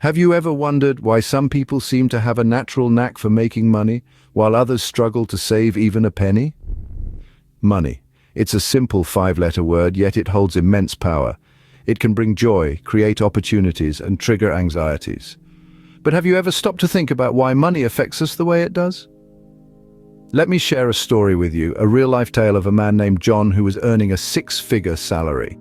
Have you ever wondered why some people seem to have a natural knack for making money, while others struggle to save even a penny? Money. It's a simple five-letter word, yet it holds immense power. It can bring joy, create opportunities, and trigger anxieties. But have you ever stopped to think about why money affects us the way it does? Let me share a story with you, a real-life tale of a man named John who was earning a six-figure salary.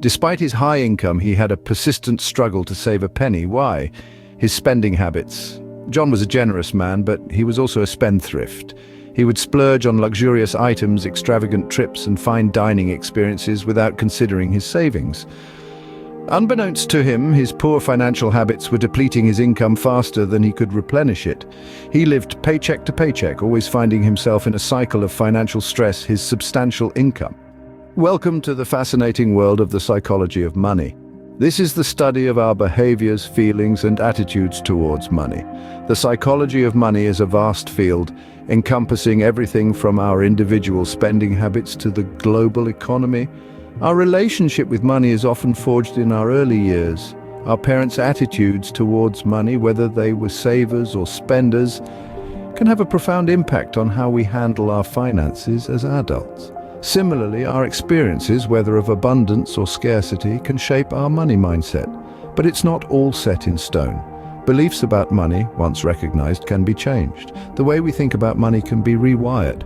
Despite his high income, he had a persistent struggle to save a penny. Why? His spending habits. John was a generous man, but he was also a spendthrift. He would splurge on luxurious items, extravagant trips, and fine dining experiences without considering his savings. Unbeknownst to him, his poor financial habits were depleting his income faster than he could replenish it. He lived paycheck to paycheck, always finding himself in a cycle of financial stress, his substantial income. Welcome to the fascinating world of the psychology of money. This is the study of our behaviors, feelings, and attitudes towards money. The psychology of money is a vast field, encompassing everything from our individual spending habits to the global economy. Our relationship with money is often forged in our early years. Our parents' attitudes towards money, whether they were savers or spenders, can have a profound impact on how we handle our finances as adults. Similarly, our experiences, whether of abundance or scarcity, can shape our money mindset. But it's not all set in stone. Beliefs about money, once recognized, can be changed. The way we think about money can be rewired.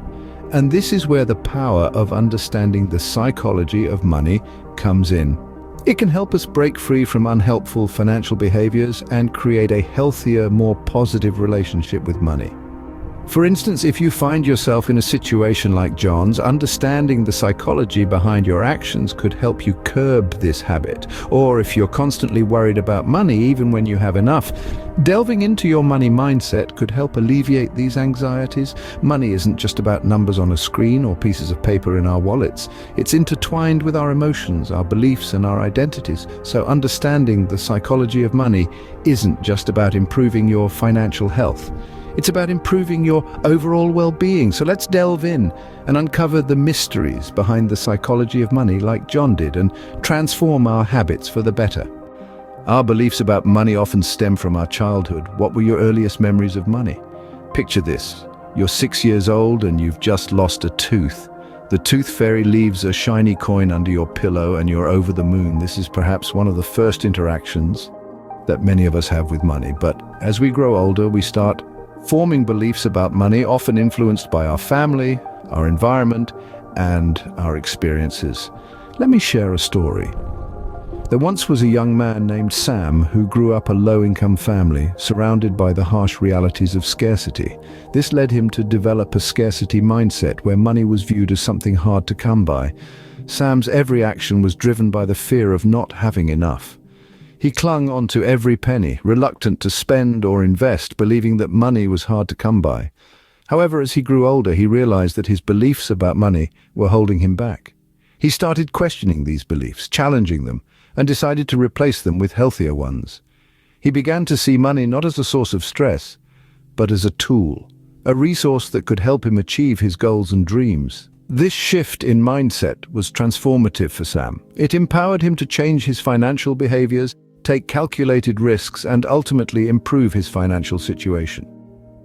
And this is where the power of understanding the psychology of money comes in. It can help us break free from unhelpful financial behaviors and create a healthier, more positive relationship with money. For instance, if you find yourself in a situation like John's, understanding the psychology behind your actions could help you curb this habit. Or if you're constantly worried about money, even when you have enough, delving into your money mindset could help alleviate these anxieties. Money isn't just about numbers on a screen or pieces of paper in our wallets. It's intertwined with our emotions, our beliefs, and our identities. So understanding the psychology of money isn't just about improving your financial health. It's about improving your overall well-being. So let's delve in and uncover the mysteries behind the psychology of money like John did and transform our habits for the better. Our beliefs about money often stem from our childhood. What were your earliest memories of money? Picture this. You're 6 years old and you've just lost a tooth. The tooth fairy leaves a shiny coin under your pillow and you're over the moon. This is perhaps one of the first interactions that many of us have with money. But as we grow older, we start forming beliefs about money, often influenced by our family, our environment, and our experiences. Let me share a story. There once was a young man named Sam who grew up a low-income family, surrounded by the harsh realities of scarcity. This led him to develop a scarcity mindset where money was viewed as something hard to come by. Sam's every action was driven by the fear of not having enough. He clung onto every penny, reluctant to spend or invest, believing that money was hard to come by. However, as he grew older, he realized that his beliefs about money were holding him back. He started questioning these beliefs, challenging them, and decided to replace them with healthier ones. He began to see money not as a source of stress, but as a tool, a resource that could help him achieve his goals and dreams. This shift in mindset was transformative for Sam. It empowered him to change his financial behaviors, take calculated risks, and ultimately improve his financial situation.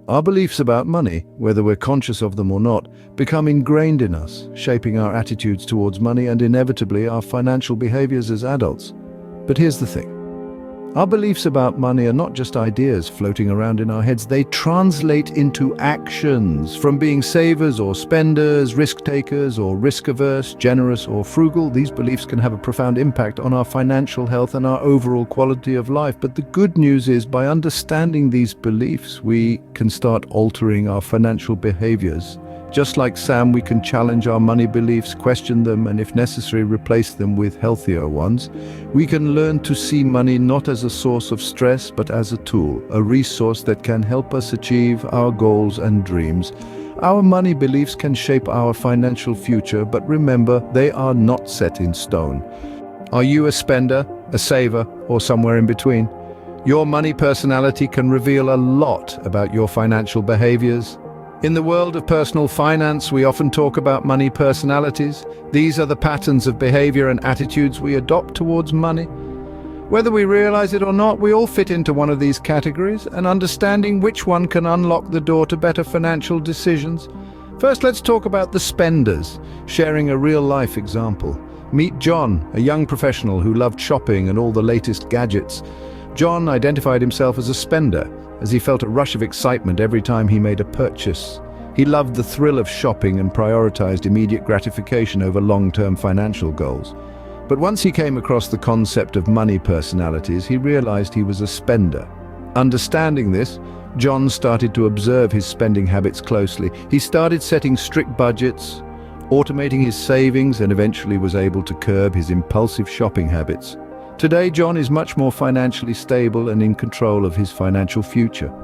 Our beliefs about money, whether we're conscious of them or not, become ingrained in us, shaping our attitudes towards money and inevitably our financial behaviors as adults. But here's the thing. Our beliefs about money are not just ideas floating around in our heads. They translate into actions. From being savers or spenders, risk-takers or risk-averse, generous or frugal, these beliefs can have a profound impact on our financial health and our overall quality of life. But the good news is, by understanding these beliefs, we can start altering our financial behaviors. Just like Sam, we can challenge our money beliefs, question them, and if necessary, replace them with healthier ones. We can learn to see money not as a source of stress, but as a tool, a resource that can help us achieve our goals and dreams. Our money beliefs can shape our financial future, but remember, they are not set in stone. Are you a spender, a saver, or somewhere in between? Your money personality can reveal a lot about your financial behaviors. In the world of personal finance, we often talk about money personalities. These are the patterns of behavior and attitudes we adopt towards money. Whether we realize it or not, we all fit into one of these categories, and understanding which one can unlock the door to better financial decisions. First, let's talk about the spenders, sharing a real-life example. Meet John, a young professional who loved shopping and all the latest gadgets. John identified himself as a spender, as he felt a rush of excitement every time he made a purchase. He loved the thrill of shopping and prioritized immediate gratification over long-term financial goals. But once he came across the concept of money personalities, he realized he was a spender. Understanding this, John started to observe his spending habits closely. He started setting strict budgets, automating his savings, and eventually was able to curb his impulsive shopping habits. Today, John is much more financially stable and in control of his financial future.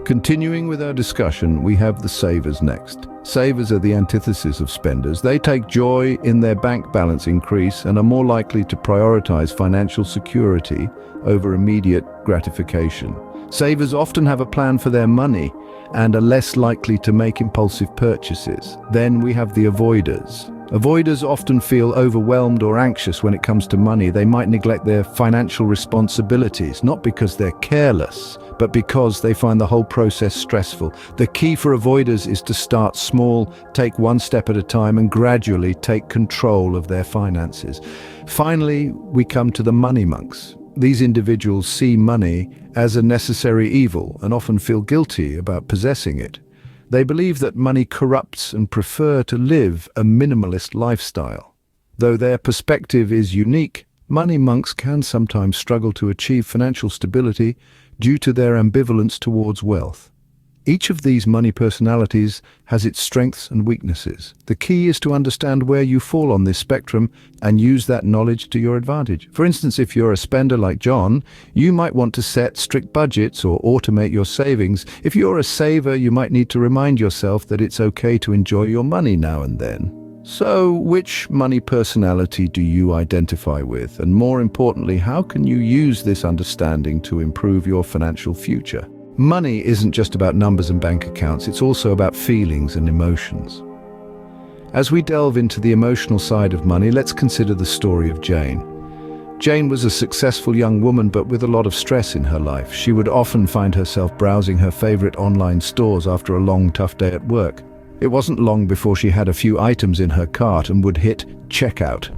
Continuing with our discussion, we have the savers next. Savers are the antithesis of spenders. They take joy in their bank balance increase and are more likely to prioritize financial security over immediate gratification. Savers often have a plan for their money and are less likely to make impulsive purchases. Then we have the avoiders. Avoiders often feel overwhelmed or anxious when it comes to money. They might neglect their financial responsibilities, not because they're careless, but because they find the whole process stressful. The key for avoiders is to start small, take one step at a time, and gradually take control of their finances. Finally, we come to the money monks. These individuals see money as a necessary evil and often feel guilty about possessing it. They believe that money corrupts and prefer to live a minimalist lifestyle. Though their perspective is unique, money monks can sometimes struggle to achieve financial stability due to their ambivalence towards wealth. Each of these money personalities has its strengths and weaknesses. The key is to understand where you fall on this spectrum and use that knowledge to your advantage. For instance, if you're a spender like John, you might want to set strict budgets or automate your savings. If you're a saver, you might need to remind yourself that it's okay to enjoy your money now and then. So, which money personality do you identify with? And more importantly, how can you use this understanding to improve your financial future? Money isn't just about numbers and bank accounts, it's also about feelings and emotions. As we delve into the emotional side of money, let's consider the story of Jane. Jane was a successful young woman, but with a lot of stress in her life. She would often find herself browsing her favorite online stores after a long, tough day at work. It wasn't long before she had a few items in her cart and would hit checkout.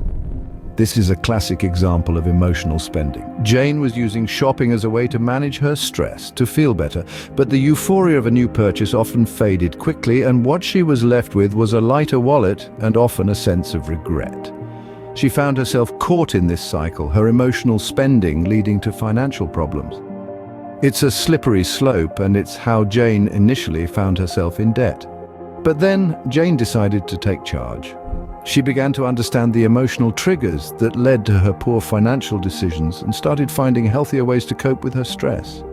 This is a classic example of emotional spending. Jane was using shopping as a way to manage her stress, to feel better, but the euphoria of a new purchase often faded quickly, and what she was left with was a lighter wallet and often a sense of regret. She found herself caught in this cycle, her emotional spending leading to financial problems. It's a slippery slope, and it's how Jane initially found herself in debt. But then Jane decided to take charge. She began to understand the emotional triggers that led to her poor financial decisions and started finding healthier ways to cope with her stress.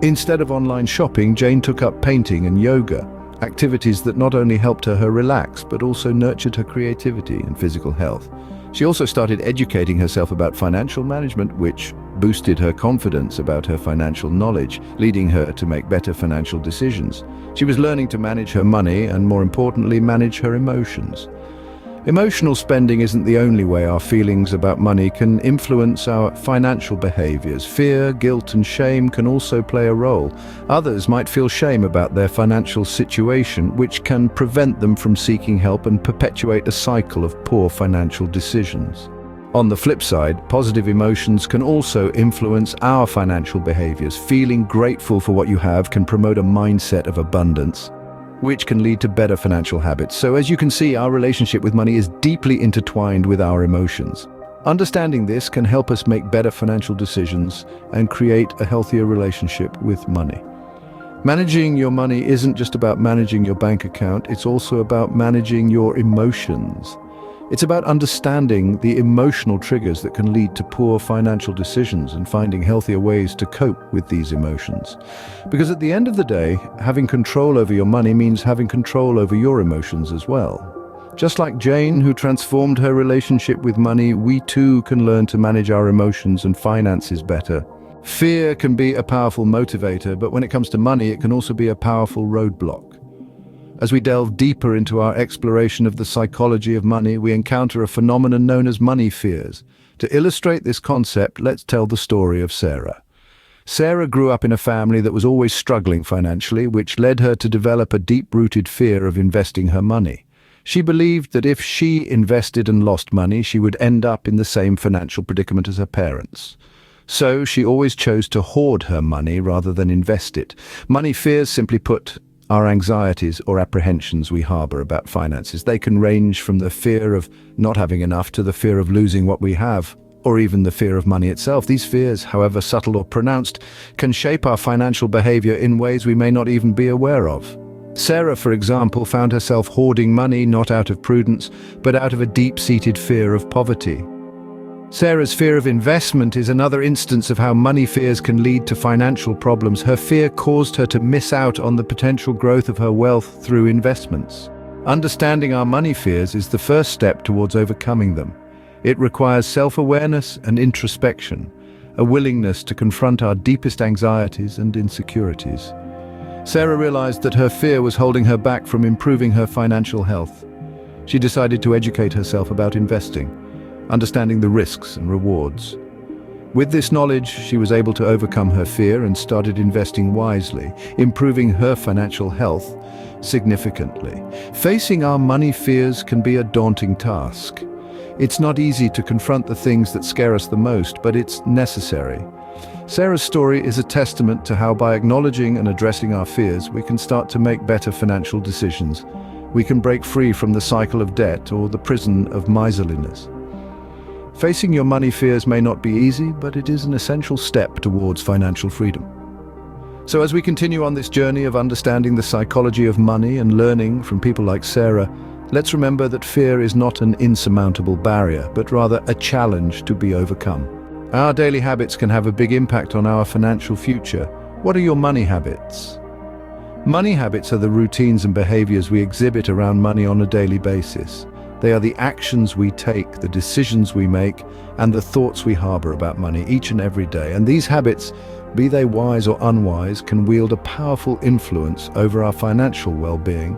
Instead of online shopping, Jane took up painting and yoga, activities that not only helped her relax, but also nurtured her creativity and physical health. She also started educating herself about financial management, which boosted her confidence about her financial knowledge, leading her to make better financial decisions. She was learning to manage her money and, more importantly, manage her emotions. Emotional spending isn't the only way our feelings about money can influence our financial behaviors. Fear, guilt, and shame can also play a role. Others might feel shame about their financial situation, which can prevent them from seeking help and perpetuate a cycle of poor financial decisions. On the flip side, positive emotions can also influence our financial behaviors. Feeling grateful for what you have can promote a mindset of abundance, which can lead to better financial habits. So as you can see, our relationship with money is deeply intertwined with our emotions. Understanding this can help us make better financial decisions and create a healthier relationship with money. Managing your money isn't just about managing your bank account, it's also about managing your emotions. It's about understanding the emotional triggers that can lead to poor financial decisions and finding healthier ways to cope with these emotions. Because at the end of the day, having control over your money means having control over your emotions as well. Just like Jane, who transformed her relationship with money, we too can learn to manage our emotions and finances better. Fear can be a powerful motivator, but when it comes to money, it can also be a powerful roadblock. As we delve deeper into our exploration of the psychology of money, we encounter a phenomenon known as money fears. To illustrate this concept, let's tell the story of Sarah. Sarah grew up in a family that was always struggling financially, which led her to develop a deep-rooted fear of investing her money. She believed that if she invested and lost money, she would end up in the same financial predicament as her parents. So she always chose to hoard her money rather than invest it. Money fears, simply put, are anxieties or apprehensions we harbor about finances. They can range from the fear of not having enough to the fear of losing what we have, or even the fear of money itself. These fears, however subtle or pronounced, can shape our financial behavior in ways we may not even be aware of. Sarah, for example, found herself hoarding money not out of prudence, but out of a deep-seated fear of poverty. Sarah's fear of investment is another instance of how money fears can lead to financial problems. Her fear caused her to miss out on the potential growth of her wealth through investments. Understanding our money fears is the first step towards overcoming them. It requires self-awareness and introspection, a willingness to confront our deepest anxieties and insecurities. Sarah realized that her fear was holding her back from improving her financial health. She decided to educate herself about investing, understanding the risks and rewards. With this knowledge, she was able to overcome her fear and started investing wisely, improving her financial health significantly. Facing our money fears can be a daunting task. It's not easy to confront the things that scare us the most, but it's necessary. Sarah's story is a testament to how, by acknowledging and addressing our fears, we can start to make better financial decisions. We can break free from the cycle of debt or the prison of miserliness. Facing your money fears may not be easy, but it is an essential step towards financial freedom. So as we continue on this journey of understanding the psychology of money and learning from people like Sarah, let's remember that fear is not an insurmountable barrier, but rather a challenge to be overcome. Our daily habits can have a big impact on our financial future. What are your money habits? Money habits are the routines and behaviors we exhibit around money on a daily basis. They are the actions we take, the decisions we make, and the thoughts we harbor about money each and every day. And these habits, be they wise or unwise, can wield a powerful influence over our financial well-being.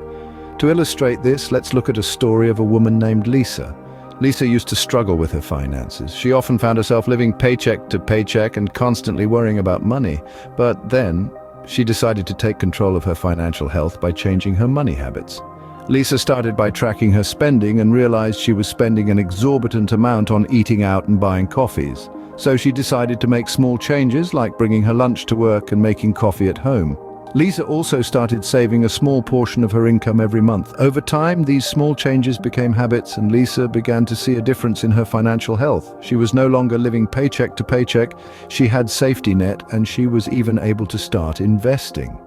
To illustrate this, let's look at a story of a woman named Lisa. Lisa used to struggle with her finances. She often found herself living paycheck to paycheck and constantly worrying about money. But then, she decided to take control of her financial health by changing her money habits. Lisa started by tracking her spending and realized she was spending an exorbitant amount on eating out and buying coffees. So she decided to make small changes, like bringing her lunch to work and making coffee at home. Lisa also started saving a small portion of her income every month. Over time, these small changes became habits, and Lisa began to see a difference in her financial health. She was no longer living paycheck to paycheck, she had safety net, and she was even able to start investing.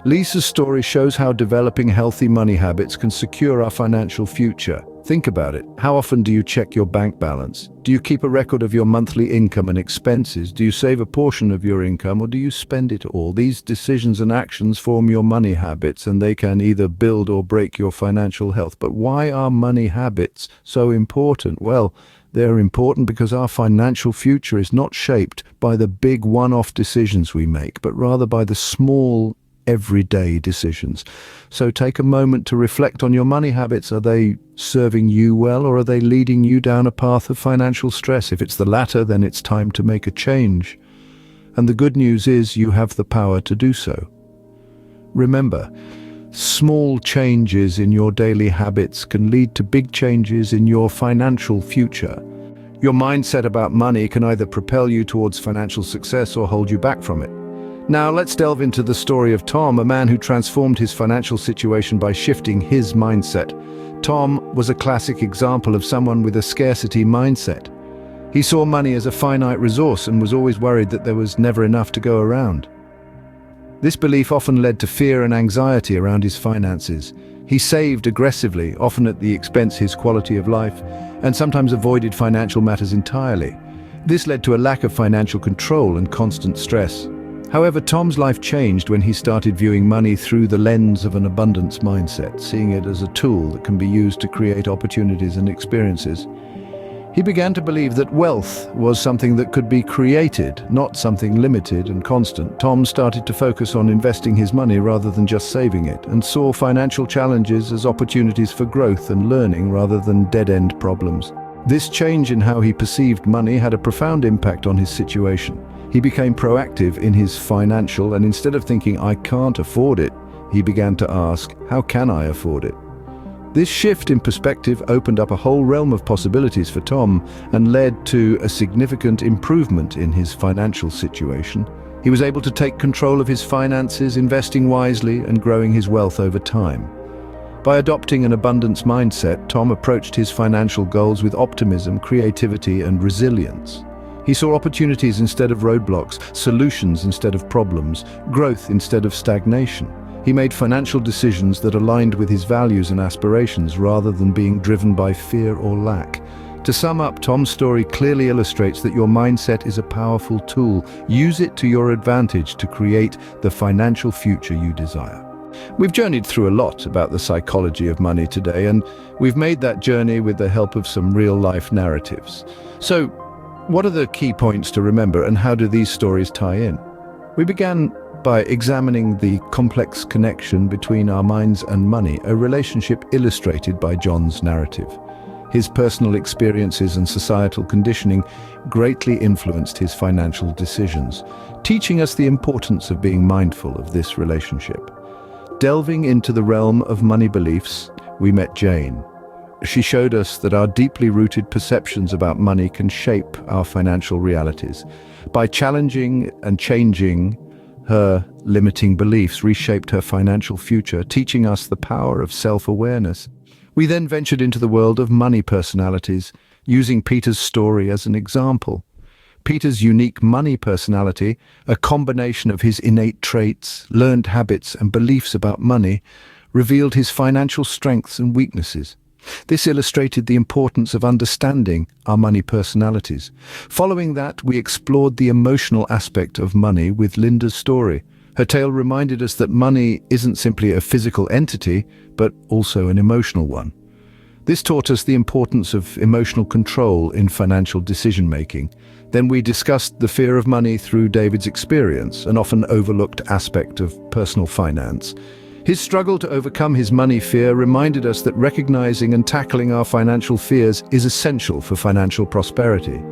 Lisa's story shows how developing healthy money habits can secure our financial future. Think about it. How often do you check your bank balance? Do you keep a record of your monthly income and expenses? Do you save a portion of your income, or do you spend it all? These decisions and actions form your money habits, and they can either build or break your financial health. But why are money habits so important? Well, they're important because our financial future is not shaped by the big one-off decisions we make, but rather by the small, everyday decisions. So take a moment to reflect on your money habits. Are they serving you well, or are they leading you down a path of financial stress? If it's the latter, then it's time to make a change. And the good news is you have the power to do so. Remember, small changes in your daily habits can lead to big changes in your financial future. Your mindset about money can either propel you towards financial success or hold you back from it. Now let's delve into the story of Tom, a man who transformed his financial situation by shifting his mindset. Tom was a classic example of someone with a scarcity mindset. He saw money as a finite resource and was always worried that there was never enough to go around. This belief often led to fear and anxiety around his finances. He saved aggressively, often at the expense of his quality of life, and sometimes avoided financial matters entirely. This led to a lack of financial control and constant stress. However, Tom's life changed when he started viewing money through the lens of an abundance mindset, seeing it as a tool that can be used to create opportunities and experiences. He began to believe that wealth was something that could be created, not something limited and constant. Tom started to focus on investing his money rather than just saving it, and saw financial challenges as opportunities for growth and learning rather than dead-end problems. This change in how he perceived money had a profound impact on his situation. He became proactive in his financial, and instead of thinking, "I can't afford it," he began to ask, "How can I afford it?" This shift in perspective opened up a whole realm of possibilities for Tom and led to a significant improvement in his financial situation. He was able to take control of his finances, investing wisely and growing his wealth over time. By adopting an abundance mindset, Tom approached his financial goals with optimism, creativity, and resilience. He saw opportunities instead of roadblocks, solutions instead of problems, growth instead of stagnation. He made financial decisions that aligned with his values and aspirations rather than being driven by fear or lack. To sum up, Tom's story clearly illustrates that your mindset is a powerful tool. Use it to your advantage to create the financial future you desire. We've journeyed through a lot about the psychology of money today, and we've made that journey with the help of some real-life narratives. So, what are the key points to remember, and how do these stories tie in? We began by examining the complex connection between our minds and money, a relationship illustrated by John's narrative. His personal experiences and societal conditioning greatly influenced his financial decisions, teaching us the importance of being mindful of this relationship. Delving into the realm of money beliefs, we met Jane. She showed us that our deeply rooted perceptions about money can shape our financial realities. By challenging and changing her limiting beliefs reshaped her financial future, teaching us the power of self-awareness. We then ventured into the world of money personalities, using Peter's story as an example. Peter's unique money personality, a combination of his innate traits, learned habits, and beliefs about money, revealed his financial strengths and weaknesses. This illustrated the importance of understanding our money personalities. Following that, we explored the emotional aspect of money with Linda's story. Her tale reminded us that money isn't simply a physical entity, but also an emotional one. This taught us the importance of emotional control in financial decision-making. Then we discussed the fear of money through David's experience, an often overlooked aspect of personal finance. His struggle to overcome his money fear reminded us that recognizing and tackling our financial fears is essential for financial prosperity.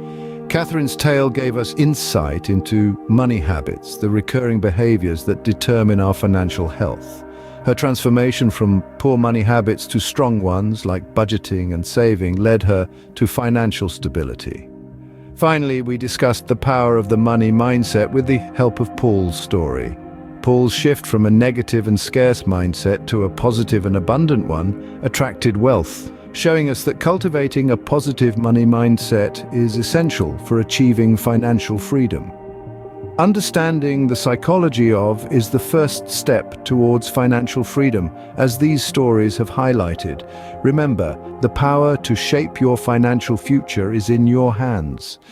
Catherine's tale gave us insight into money habits, the recurring behaviors that determine our financial health. Her transformation from poor money habits to strong ones, like budgeting and saving, led her to financial stability. Finally, we discussed the power of the money mindset with the help of Paul's story. Paul's shift from a negative and scarce mindset to a positive and abundant one attracted wealth, showing us that cultivating a positive money mindset is essential for achieving financial freedom. Understanding the psychology of is the first step towards financial freedom, as these stories have highlighted. Remember, the power to shape your financial future is in your hands.